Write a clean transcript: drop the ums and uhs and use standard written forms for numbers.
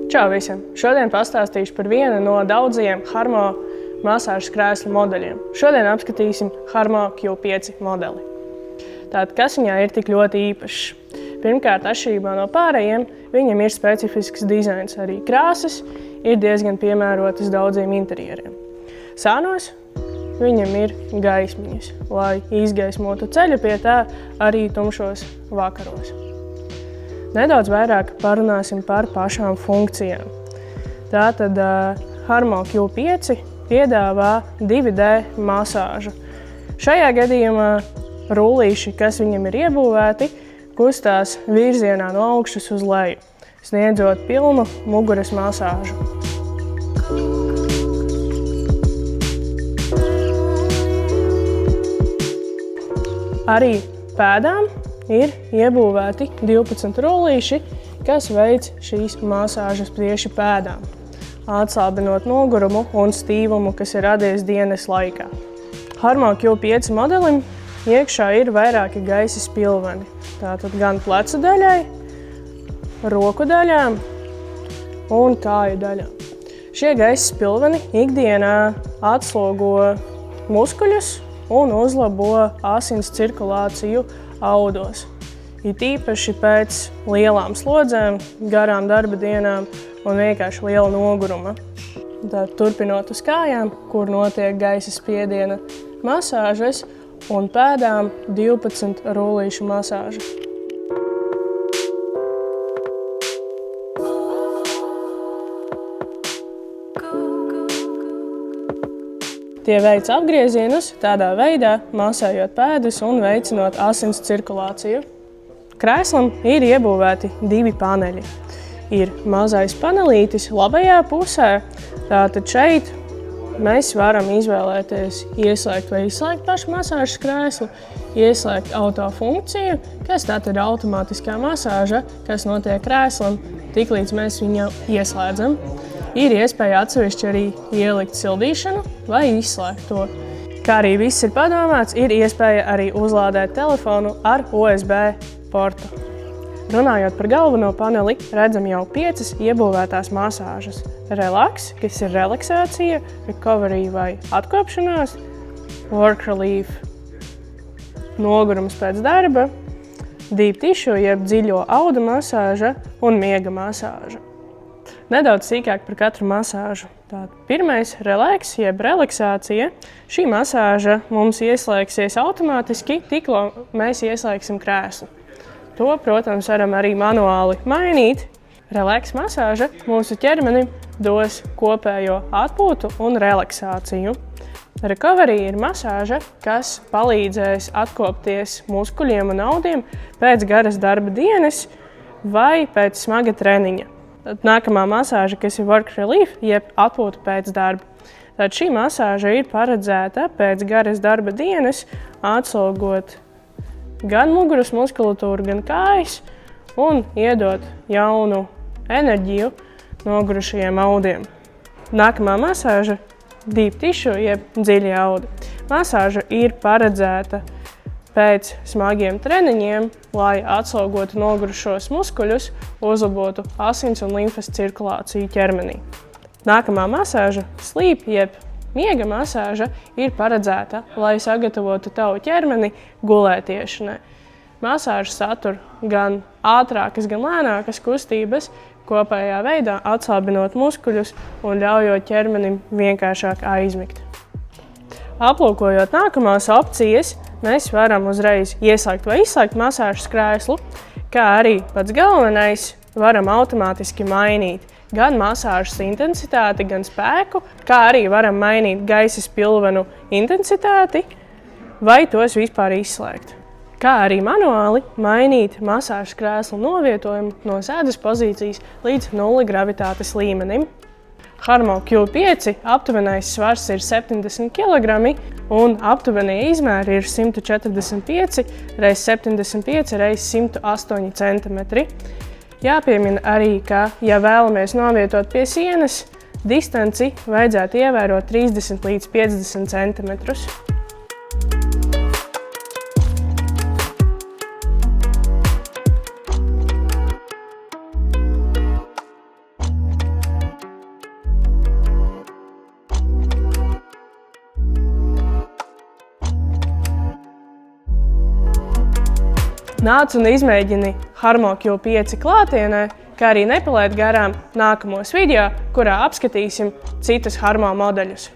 Čau visiem! Šodien pastāstīšu par vienu no daudzajiem Harmo masāžas krēslu modeļiem. Šodien apskatīsim Harmo Q5 modeli. Tātad, kas viņā ir tik ļoti īpašs? Pirmkārt, atšķirībā no pārējiem, viņam ir specifisks dizains. Arī krāsas ir diezgan piemērotas daudziem interjeriem. Sānos viņam ir gaismiņas, lai izgaismotu ceļu pie tā arī tumšos vakaros. Nedaudz vairāk parunāsim par pašām funkcijām. Tātad Harmo Q5 piedāvā 2D masāžu. Šajā gadījumā rullīši, kas viņam ir iebūvēti, kustās virzienā no augšas uz leju, sniedzot pilnu muguras masāžu. Arī pēdām ir iebūvēti 12 rullīši, kas veic šīs masāžas tieši pēdām, atslābinot nogurumu un stīvumu, kas ir radies dienas laikā. Harmo Q5 modelim iekšā ir vairāki gaisa spilveni. Tātad gan plecu daļai, roku daļām un kāju daļām. Šie gaisa spilveni ikdienā atslogo muskuļus un uzlabo asins cirkulāciju audos. It īpaši pēc lielām slodzēm, garām darba dienām un vienkārši liela noguruma. Tad turpinot uz kājām, kur notiek gaisa spiediena masāžas un pēdām 12 rullīšu masāža. Tie veic apgriezienus tādā veidā, masējot pēdas un veicinot asins cirkulāciju. Krēslam ir iebūvēti 2 paneļi. Ir mazais panelītis labajā pusē, tātad šeit mēs varam izvēlēties ieslēgt vai izslēgt pašu masāžas krēslu, ieslēgt auto funkciju, kas tātad ir automātiskā masāža, kas notiek krēslam, tiklīdz mēs viņu ieslēdzam. Ir iespēja atsevišķi arī ielikt sildīšanu vai izslēgt to. Kā arī viss ir padomāts, ir iespēja arī uzlādēt telefonu ar USB portu. Runājot par galveno paneli, redzam jau 5 iebūvētās masāžas. Relax, kas ir relaksācija, recovery vai atkopšanās, work relief, nogurums pēc darba, deep tissue, jeb dziļo audu masāža un miega masāža. Nedaudz sīkāk par katru masāžu. Tātad pirmais relax, jeb relaksācija. Šī masāža mums ieslēgsies automātiski, tikko mēs ieslēgsim krēslu. To, protams, varam arī manuāli mainīt. Relax masāža mūsu ķermenim dos kopējo atpūtu un relaksāciju. Recovery ir masāža, kas palīdzēs atkopties muskuļiem un audiem pēc garas darba dienas vai pēc smaga treniņa. Nākamā masāža, kas ir work relief, jeb atpūta pēc darba. Tad šī masāža ir paredzēta pēc garas darba dienas atslogot gan muguras muskulatūru, gan kājas un iedot jaunu enerģiju nogurušajiem audiem. Nākamā masāža – deep tissue, jeb dziļie audi. Masāža ir paredzēta pēc smagiem treniņiem, lai atslogotu nogurušos muskuļus, uzlabotu asins un limfas cirkulāciju ķermenī. Nākamā masāža – sleep, jeb miega masāža, ir paredzēta, lai sagatavotu tavu ķermeni gulētiešanai. Masāža satur gan ātrākas, gan lēnākas kustības, kopējā veidā atslābinot muskuļus un ļaujot ķermenim vienkāršāk aizmigt. Aplūkojot nākamās opcijas, mēs varam uzreiz ieslēgt vai izslēgt masāžas krēslu, kā arī pats galvenais varam automātiski mainīt gan masāžas intensitāti, gan spēku, kā arī varam mainīt gaisa spilvenu intensitāti vai tos vispār izslēgt. Kā arī manuāli mainīt masāžas krēslu novietojumu no sēdes pozīcijas līdz 0 gravitātes līmenim. Harmo Q5 aptuvenais svars ir 70 kg un aptuvenie izmēri ir 145 x 75 x 108 cm. Jāpiemina arī, ka, ja vēlamies novietot pie sienas, distanci vajadzētu ievērot 30 līdz 50 cm. Nāc un izmēģini Harmo Q5 klātienē, kā arī nepalaid garām nākamos video, kurā apskatīsim citus Harmo modeļus.